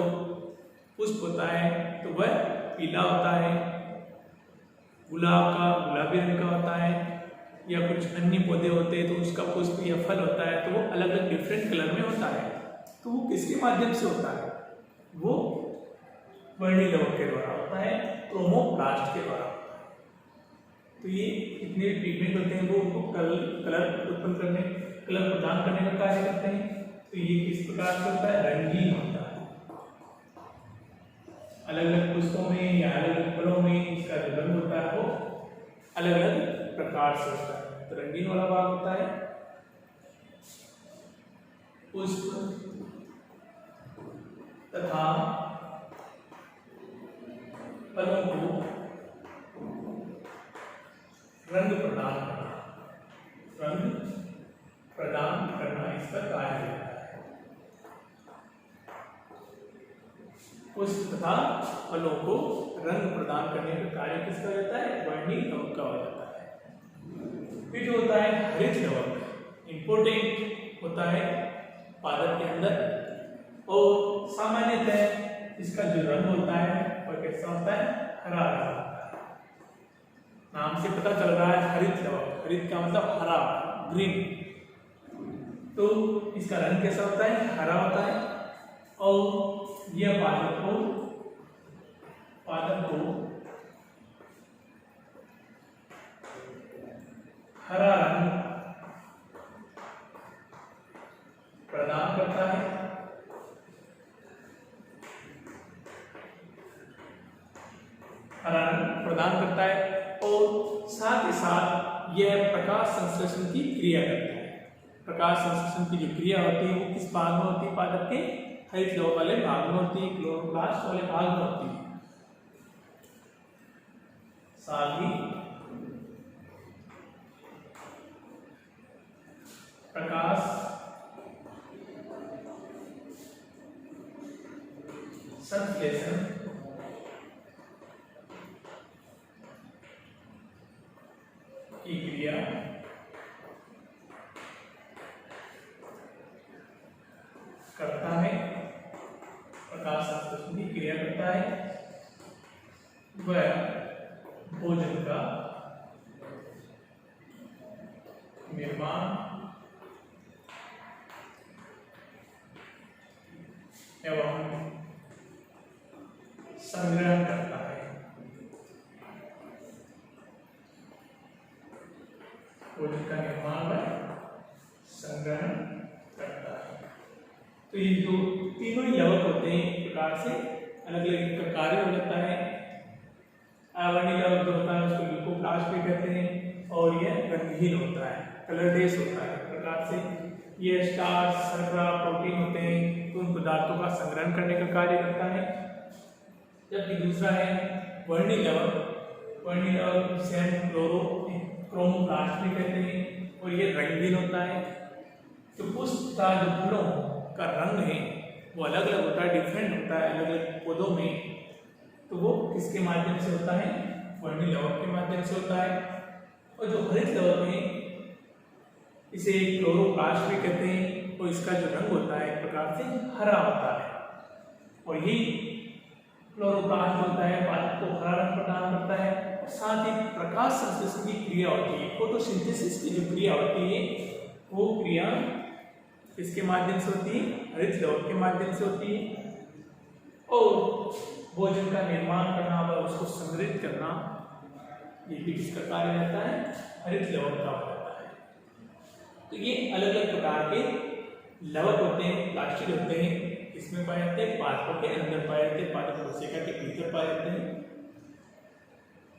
पुष्प होता है तो वह पीला होता है, गुलाब का गुलाबी रंग का होता है, या कुछ अन्य पौधे होते हैं तो उसका पुष्प या फल होता है तो वो अलग अलग डिफरेंट कलर में होता है। तो वो किसके माध्यम से होता है? वो वर्णी लवक के द्वारा होता है, क्रोमोप्लास्ट के द्वारा होता है। तो ये इतने पिगमेंट होते हैं वो उनको कलर उत्पन्न करने, कलर प्रदान करने का कार्य करते हैं। तो ये किस प्रकार से होता है? रंगीन होता है। अलग अलग पुष्पों में या अलग अलग फलों में इसका जो रंग होता है वो अलग अलग प्रकार से होता है। तो रंगीन वाला भाग होता है पुष्प तथा फलों को रंग प्रदान करना इसका कार्य होता है। पुष्प तथा फलों को रंग प्रदान करने का कार्य किसका रहता है? वर्णी लवक का हो जाता है। फिर जो होता है हरित लवक, इंपोर्टेंट होता है पादप के अंदर, और सामान्यतः इसका जो रंग होता है वह कैसा होता है? हरा रंग होता है। नाम से पता चल रहा है हरित लवक। हरित का मतलब हरा, ग्रीन। तो इसका रंग कैसा होता है? हरा होता है। और यह पादप को हरा रंग प्रदान करता है। हरा रंग प्रदान करता है और साथ ही साथ यह प्रकाश संश्लेषण की क्रिया करता है। प्रकाश संश्लेषण की जो क्रिया होती है वो किस भाग में होती है? पादप के हरित लवक वाले भाग में होती है, क्लोरोप्लास्ट वाले भाग में होती है। साथ ही प्रकाश संश्लेषण की क्रिया करता है। प्रकाश संश्लेषण की क्रिया करता है। वह भोजन का निर्माण एवं संग्रहण करता है। भोजन का निर्माण व संग्रहण करता है। तो ये जो तीनों ही लवक होते हैं एक प्रकार से अलग अलग इनका कार्य हो जाता है। अवर्णीय लवक जो होता है उसको ल्यूकोप्लास्ट भी कहते हैं और यह रंगहीन होता है, कलरलेस होता है। एक प्रकार से ये स्टार्च, शर्करा, प्रोटीन होते हैं तो उन पदार्थों का संग्रहण करने का कार्य करता है। जबकि दूसरा है वर्णीय लवक। वर्णीय लवक जिसे हम क्रोमोप्लास्ट भी कहते हैं और ये रंगहीन होता है। तो पुष्प का जो फलों का रंग है वो अलग अलग होता है, डिफरेंट होता है अलग अलग पौधों में। तो वो किसके माध्यम से होता है? वर्णीय लवक के माध्यम से होता है। और जो हरित लवक है इसे क्लोरोप्लास्ट भी कहते हैं और इसका जो रंग होता है एक प्रकार से हरा होता है। और यही क्लोरोप्लास्ट होता है पादप को हरा रंग प्रदान करता है। और साथ ही प्रकाश संश्लेषण की क्रिया होती है, फोटोसिंथेसिस की जो क्रिया होती है वो क्रिया किसके माध्यम से होती है? हरित लवक के माध्यम से होती है। और भोजन का निर्माण करना व उसको संग्रहित करना ये भी किसका कार्य रहता है? हरित लवक का होता है। तो ये अलग अलग प्रकार के लवक होते हैं, प्लास्टिड होते हैं। इसमें पाए जाते हैं, पादपों के अंदर पाए जाते हैं, पादप कोशिका के भीतर पाए जाते हैं।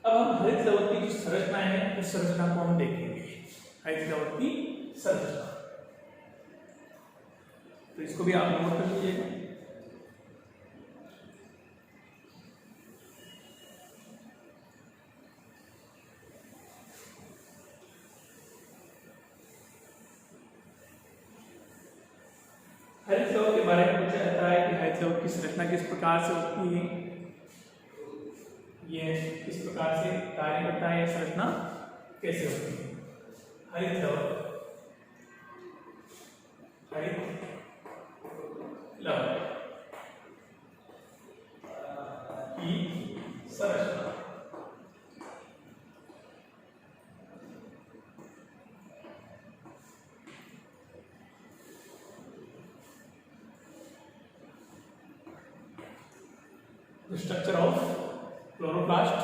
अब हम हरित लवक की जो संरचना है उस संरचना को हम देखेंगे। हरित लवक की संरचना तो इसको भी आप नोट कर लीजिएगा। हरित लवक के बारे में पूछा जाता है कि हरित लवक की संरचना किस प्रकार से होती है, यह किस प्रकार से कार्य करता है, यह संरचना कैसे होती है। हरित लवक की संरचना the structure of chloroplast.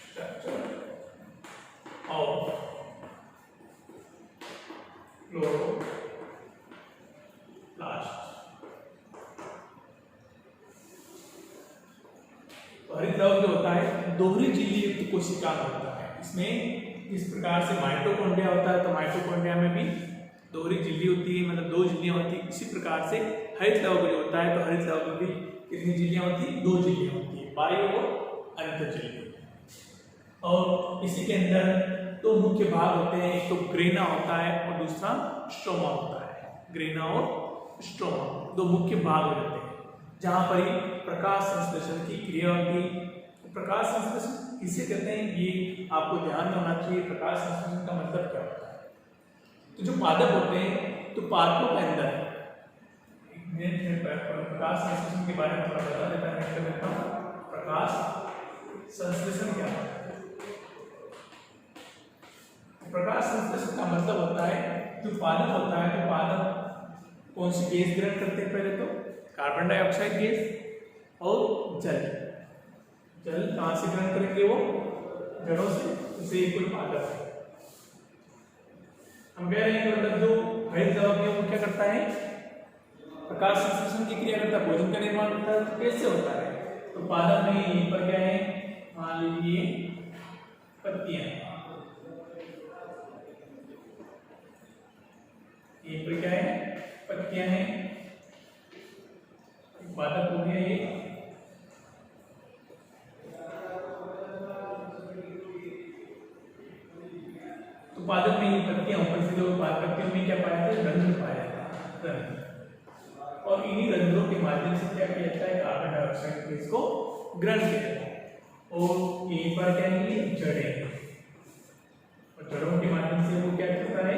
Structure of chloroplast. हरित लवक जो होता है दोहरी झिल्ली युक्त कोशिका होता है। इसमें इस प्रकार से माइटोकॉन्ड्रिया होता है तो माइटोकॉन्ड्रिया में भी दोहरी झिल्ली होती है, मतलब 2 झिल्लियां होती है। इसी प्रकार से हरित लवक जो होता है तो हरित लवक में भी कितनी झिल्लियां होती है? 2 झिल्लियां होती है, बाह्य और अंतर झिल्ली। और इसी के अंदर 2 मुख्य भाग होते हैं, एक तो ग्रेना होता है और दूसरा स्ट्रोमा होता है। ग्रेना और स्ट्रोमा 2 मुख्य भाग हो जाते हैं जहां पर ही प्रकाश संश्लेषण की क्रिया होती है। प्रकाश संश्लेषण किसे कहते हैं ये आपको ध्यान में होना चाहिए। प्रकाश संश्लेषण का मतलब क्या होता है? तो जो पादप होते हैं तो पादपों के अंदर प्रकाश संश्लेषण के बारे में थोड़ा बता देता है। प्रकाश संश्लेषण क्या होता है? प्रकाश संश्लेषण का मतलब होता है जो पादप होता है, तो पादप कौन सी गैस ग्रहण करते हैं? पहले तो कार्बन डाइऑक्साइड गैस और जल। जल कहाँ से ग्रहण करेंगे? वो जड़ों से, इसे एक कोई पादप है। हम कह रहे हैं कि मतलब जो हरित लवक है वो क्या करता है? प्रकाश संश्लेषण की क्रिया करता है, भोजन का निर्माण करता है। तो कैसे होता है? तो पादप में यहीं पर क्या है? मान लीजिए पत्तियां, ये पर क्या है? पत्तियां हैं। पादप हो गया ये। तो पादप में ये पत्तियां, ऊपर से जो पत्तियों में क्या पाया जाता है? रंध्र पाया जाता है, रंध्र। और इन्हीं रंध्रों के माध्यम से क्या किया जाता है? कार्बन डाइऑक्साइड गैस को ग्रहण किया जाता है। और यहीं पर क्या है? जड़ें, और जड़ों के माध्यम से वो क्या करता है?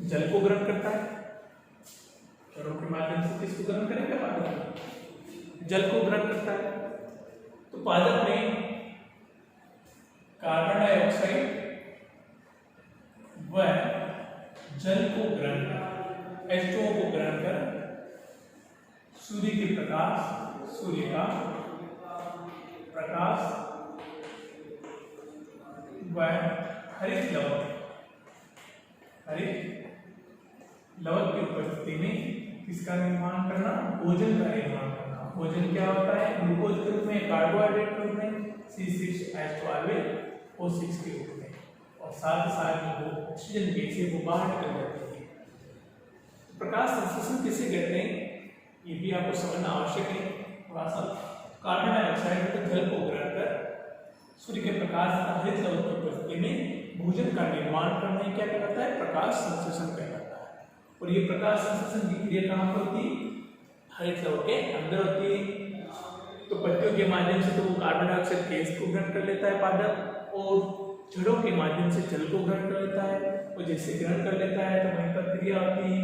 जल को ग्रहण करता है। जड़ों के माध्यम से किसको ग्रहण करेगा? पादप, जल को ग्रहण करता है। तो पादप में कार्बन डाइऑक्साइड व जल को ग्रहण कर, H2O को ग्रहण कर सूर्य के प्रकाश, सूर्य का प्रकाश व हरित लवक, हरित लवक की उपस्थिति में किसका निर्माण करना? भोजन का निर्माण करना। भोजन क्या होता है? ग्लूकोज के रूप में, कार्बोहाइड्रेट के रूप में, C6H12 O6 के रूप में, और साथ ही साथ जो ऑक्सीजन गैस है वो बाहर निकल जाती है। प्रकाश संश्लेषण किसे कहते हैं? ये भी आपको समझना आवश्यक है थोड़ा सा। कार्बन डाइऑक्साइड के जल को ग्रहण कर सूर्य के प्रकाश तथा हरित लवक की उपस्थिति में भोजन का निर्माण करना क्या कहलाता है? प्रकाश संश्लेषण कहलाता है। और ये प्रकाश संश्लेषण की क्रिया कहाँ पर होती है? हरित लवक के अंदर होती है। तो पत्तियों के माध्यम से तो वो कार्बन डाइऑक्साइड गैस को ग्रहण कर लेता है पादप, और जड़ों के माध्यम से जल को ग्रहण कर लेता है। और जैसे ग्रहण कर लेता है तो वहीं पर क्रिया होती है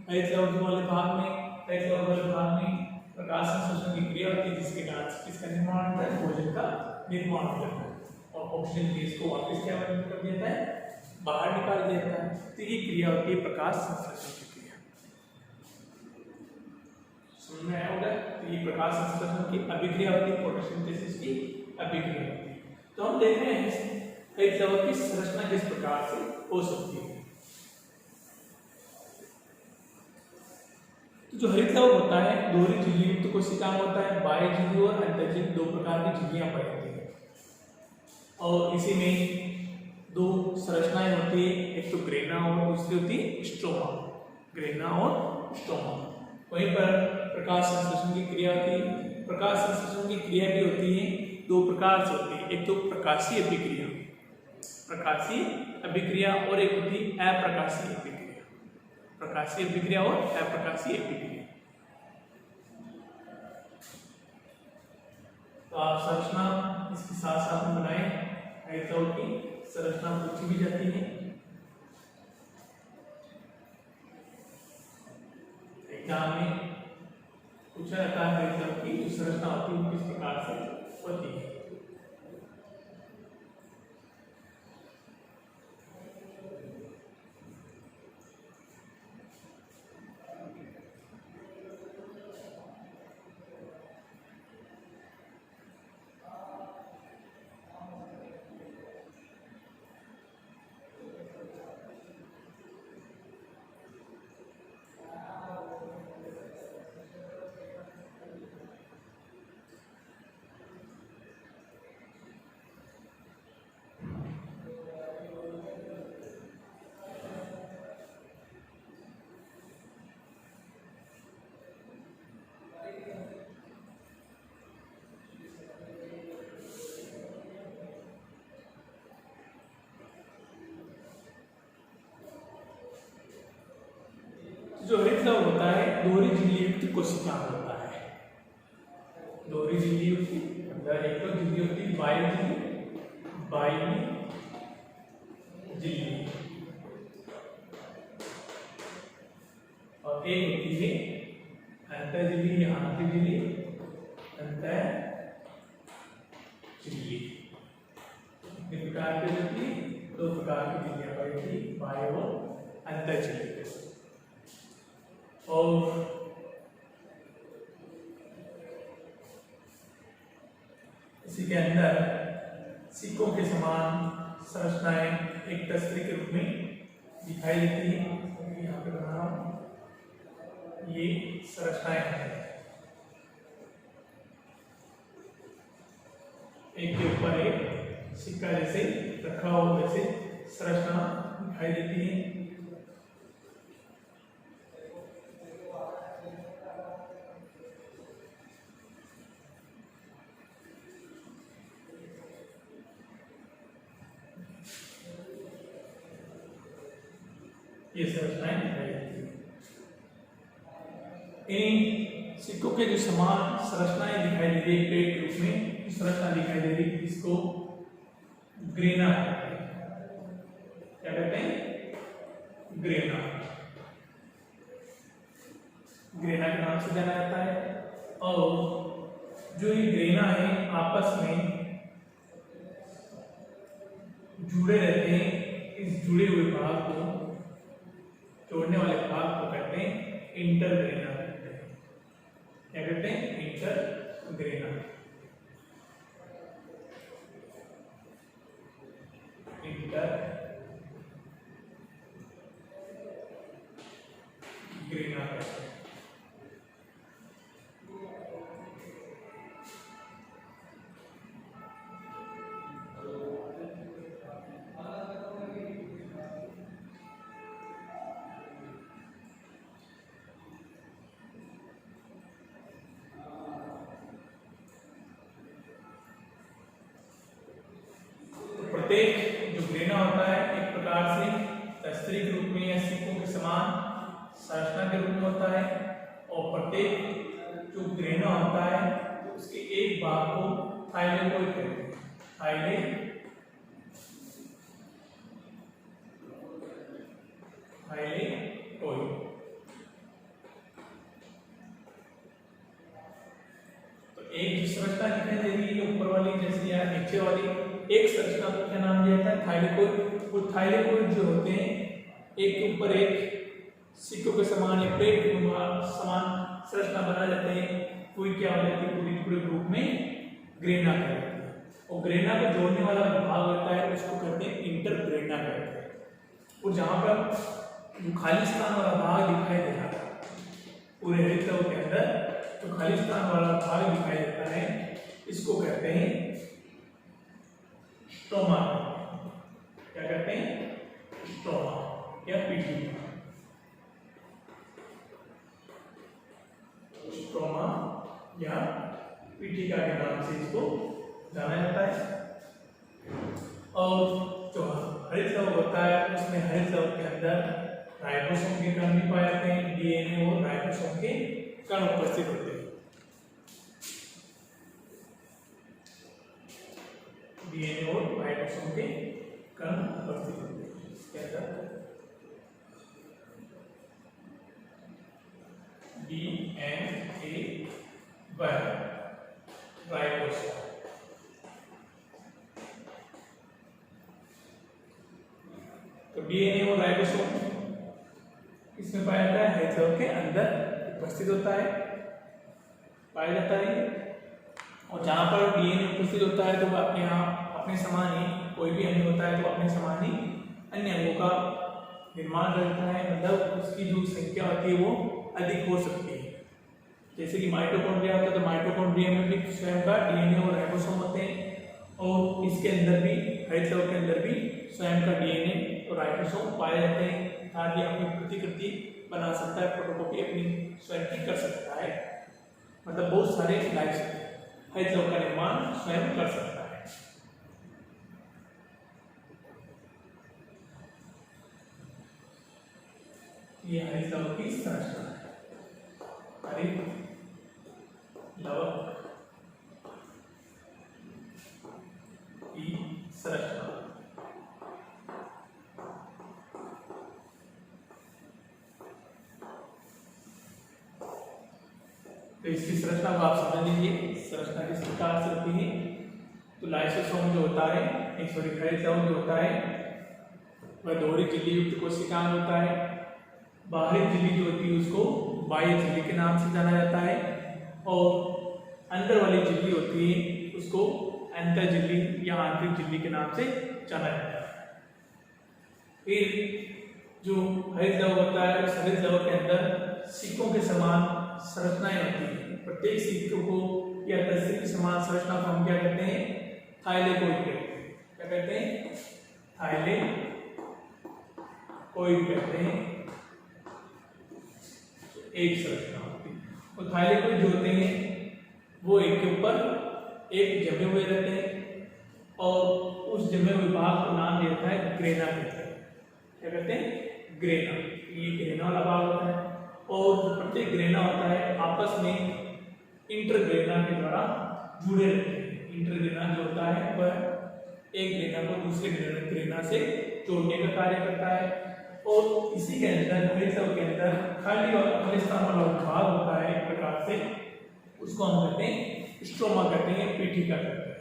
हरित लवक वाले भाग में, हरित लवक वाले भाग में प्रकाश संश्लेषण की क्रिया होती है, जिसके कारण किसका निर्माण होता है? भोजन का निर्माण होता है, और ऑक्सीजन गैस को वापस क्या कर देता है? बाहर निकाल देता है। तो ये क्रिया होती है प्रकाश संश्लेषण की क्रिया। समझ में आया होगा? तो ये प्रकाश संश्लेषण की अभिक्रिया होती है, फोटोसिंथेसिस की अभिक्रिया होती है। तो हम देख रहे हैं हरित लवक की संरचना किस प्रकार से हो सकती है। तो जो हरित लवक होता है दोहरी झिल्ली युक्त कोशिका होता है। बाह्य झिल्ली और अंतर्झिल्ली दो प्रकार की झिल्लियां पाई जाती है, और इसी में दो संरचनाएं होती है, एक तो ग्रेना और दूसरी होती है स्ट्रोमा। ग्रेना और स्ट्रोमा। वहीं पर प्रकाश संश्लेषण की क्रिया होती है। प्रकाश संश्लेषण की क्रिया भी होती है, दो प्रकार से होती है। एक तो प्रकाशीय अभिक्रिया, प्रकाशीय अभिक्रिया, और एक होती है अप्रकाशीय अभिक्रिया। प्रकाशीय अभिक्रिया और अप्रकाशीय अभिक्रिया। तो आप संरचना इसके साथ साथ में बनाए, हरित लवक की संरचना पूछी भी जाती है एग्जाम में, पूछा जाता है हरित लवक की जो संरचना होती है किस प्रकार से होती है। जो हरित लवक होता है दोहरी झिल्ली युक्त कोशिका होता है। दोहरी झिल्ली युक्त, एक तो झिल्ली होती है बाह्य झिल्ली, बाह्य झिल्ली, और एक होती है अंतःझिल्ली या आंतरझिल्ली, अंतःझिल्ली। प्रकार की होती है दो प्रकार की विधियां पढ़ी थी, बाह्य और अंतःचलित। और इसी के अंदर सिक्कों के समान संरचनाएं एक तस्वीर के रूप में दिखाई देती है। यहाँ पे बना रहा हूं, ये संरचनाएं हैं, एक के ऊपर एक सिक्का जैसे रखा हो वैसे संरचना दिखाई देती है। ये संरचनाएं दिखाई देती है। इन सिक्कों के जो समान संरचनाएं दिखाई दे रही है प्लेट के रूप में संरचना दिखाई दे रही है, इसको ग्रेना कहते हैं। क्या कहते हैं? ग्रेना। ग्रेना के नाम से जाना जाता है। और जो ये ग्रेना है आपस में जुड़े रहते हैं। इस जुड़े हुए भाग को, जोड़ने वाले भाग को कहते हैं इंटरग्रेना कहते हैं। क्या कहते हैं? इंटरग्रेना। इंटरग्रेना कहते हैं। प्रत्येक जो ग्रेना होता है एक प्रकार से तस्वीर के रूप में या सिक्कों के समान संरचना के रूप में होता है। और प्रत्येक जो ग्रेना होता है उसके एक भाग को थाइलेकोइड कहते हैं। थाइलेकोइड। तो एक जो संरचना दिखाई दे रही है ऊपर वाली जैसे या नीचे वाली, एक संरचना को क्या नाम दिया जाता है? थाइलेकोइड। वो थाइलेकोइड जो होते हैं एक के ऊपर एक सिक्कों के समान या प्लेट के समान संरचना बना जाते हैं। कोई क्या हो जाती है? पूरे ग्रुप में ग्रेना कहलाती है। और ग्रेना को जोड़ने वाला भाग होता है उसको कहते हैं इंटरग्रेना कहते हैं। और जहां पर जो खाली स्थान वाला भाग दिखाई दे रहा है पूरे हरित के अंदर, तो खाली स्थान वाला भाग दिखाई देता है, इसको कहते हैं स्ट्रोमा। क्या कहते हैं? स्ट्रोमा या पीठिका। स्ट्रोमा या पीठिका के नाम से इसको जाना जाता है। और जो हरित लवक होता है उसमें हरित लवक के अंदर राइबोसोम के कण भी पाए जाते हैं। डीएनए और राइबोसोम के कण उपस्थित होते हैं। डीएनए और राइबोसोम के कण उपस्थित होते हैं इसके अंदर। डीएनए व राइबोसोम। तो डीएनए और राइबोसोम किसमें पाया जाता है? हरित लवक के अंदर उपस्थित होता है, पाया जाता है। और जहां पर डीएनए उपस्थित होता है तो वह अपने समान ही कोई भी अंग होता है तो अपने समान ही अन्य अंगों का निर्माण करता है। मतलब उसकी जो संख्या होती है वो अधिक हो सकती है। जैसे कि माइटोकॉन्ड्रिया होता है तो माइटोकॉन्ड्रिया में भी स्वयं का डीएनए और राइबोसोम होते हैं। और इसके अंदर भी हरित लवक के अंदर भी स्वयं का डीएनए और राइबोसोम पाए जाते हैं, ताकि अपनी प्रतिकृति बना सकता है, फोटोकॉपी अपनी स्वयं की कर सकता है। मतलब बहुत सारे हरित लवक का निर्माण स्वयं कर सकता है। ये हरित लवक की संरचना है। हरित लवक की संरचना। तो इसकी संरचना को आप समझ लीजिए। संरचना किस प्रकार से होती है? तो लाइसोसोम जो होता है, हरित लवक जो होता है वह दोहरी झिल्ली युक्त कोशिकांग होता है। बाहरी झिल्ली जो होती है उसको बाह्य झिल्ली के नाम से जाना जाता है और अंदर वाली झिल्ली होती है उसको अंतर झिल्ली या आंतरिक झिल्ली के नाम से जाना जाता है। फिर जो हरित लवक होता है उस हरित लवक के अंदर सिक्कों के समान संरचनाएं होती है। प्रत्येक सिक्कों को या तस्वीर के समान संरचना को हम क्या कहते हैं, थाइलेकोइड कहते हैं। क्या कहते हैं, थाइलेकोइड कहते हैं। एक संरचना होती है और थाइलेकोइड जो होते हैं वो एक के ऊपर एक जमे हुए रहते हैं और उस जमे हुए भाग को नाम देता है ग्रेना कहते हैं। क्या कहते हैं, ग्रेना। ये ग्रेना वाला भाग होता है और प्रत्येक ग्रेना होता है आपस में इंटरग्रेना के द्वारा जुड़े रहते हैं। इंटरग्रेना जो होता है वह एक ग्रेना को दूसरे ग्रेना से जोड़ने का कार्य करता है और इसी के अंदर हरित लवक के अंदर खाली और खाली स्थान वाला भाग होता है एक प्रकार से, उसको हम कहते हैं स्ट्रोमा कहते हैं, पीठिका कहते हैं।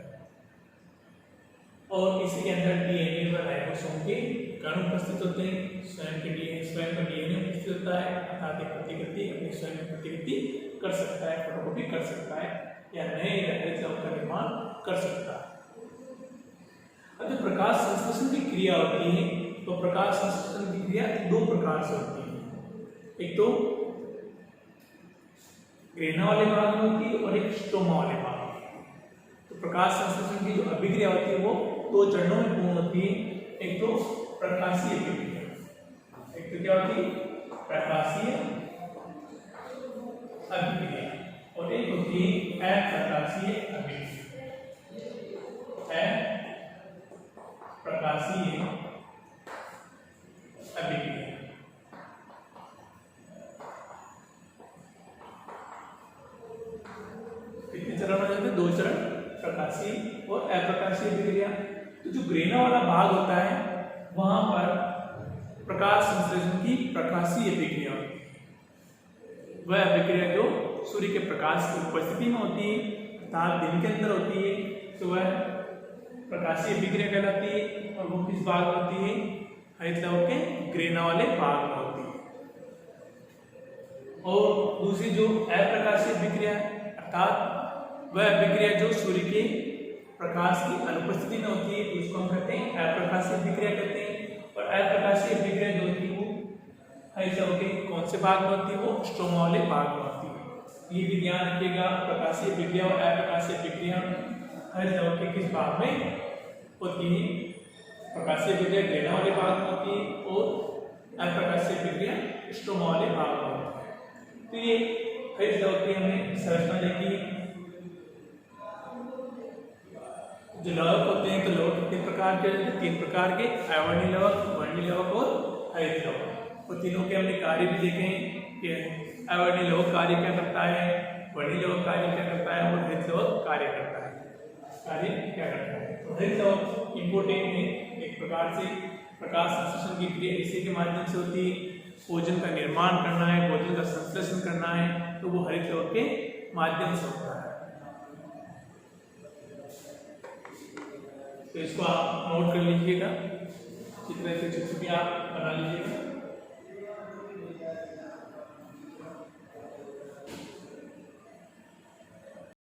और इसी के अंदर डीएनए व राइबोसोम के कण उपस्थित होते हैं। स्वयं का डीएनए उपस्थित होता है अर्थात एक प्रतिकृति अपनी स्वयं की प्रतिकृति कर सकता है, फोटोकॉपी कर सकता है या नए हरित लवक का निर्माण कर सकता है। अब जब प्रकाश संश्लेषण की क्रिया होती है तो प्रकाश संश्लेषण की क्रिया दो प्रकार से होती है। एक तो ग्रेना वाले भाग में होती है और एक स्ट्रोमा वाले भाग में। तो प्रकाश संश्लेषण की जो अभिक्रिया होती है वो दो चरणों में पूर्ण होती है। एक तो प्रकाशीय अभिक्रिया, एक तो क्या होती है, प्रकाशीय अभिक्रिया और एक होती है अप्रकाशीय अभिक्रिया। अप्रकाशीय अभिक्रिया कितने चरण हो जाते हैं, दो चरण, प्रकाशीय और अप्रकाशीय अभिक्रिया। तो जो ग्रेना वाला भाग होता है वहां पर प्रकाश संश्लेषण की प्रकाशीय अभिक्रिया होती है। वह अभिक्रिया जो सूर्य के प्रकाश की उपस्थिति में होती है अर्थात दिन के अंदर होती है तो वह प्रकाशीय अभिक्रिया कहलाती है और वो किस भाग में होती है, हरित लवक के ग्रेना वाले भाग में होती है। और दूसरी जो अप्रकाशीय अभिक्रिया अर्थात वह अभिक्रिया जो सूर्य के प्रकाश की अनुपस्थिति में होती है उसको हम कहते हैं अप्रकाशीय अभिक्रिया कहते हैं। और अप्रकाशीय अभिक्रिया जो होती है वो हरित लवक के कौन से भाग में होती है, वो स्ट्रोमा वाले भाग में होती है। ये भी ध्यान रखिएगा, प्रकाशीय अभिक्रिया और अप्रकाशीय अभिक्रिया हरित लवक के किस भाग में होती है। प्रकाशीय अभिक्रिया ग्रेना वाले भाग में होती है और अप्रकाशीय अभिक्रिया स्ट्रोमा वाले भाग में होती है। तो ये हरित लवक की हमने संरचना देखी। जो लवक होते हैं तो लवक कितने प्रकार के होते हैं, तीन प्रकार के, अवर्णीय लवक, वर्णीय लवक और हरित लवक। और तीनों के हमने कार्य भी देखे हैं कि अवर्णीय लवक कार्य क्या करता है, वर्णीय लवक कार्य क्या करता है और हरित लवक कार्य करता है, कार्य क्या करता है। तो हरित लवक इंपोर्टेंट है, एक प्रकार से प्रकाश संश्लेषण की क्रिया इसी के माध्यम से होती है। भोजन का निर्माण करना है, भोजन का संश्लेषण करना है तो वो हरित लवक के माध्यम से होता है। तो इसको आप नोट कर लीजिएगा, चित्र से चित्र भी आप बना लीजिएगा।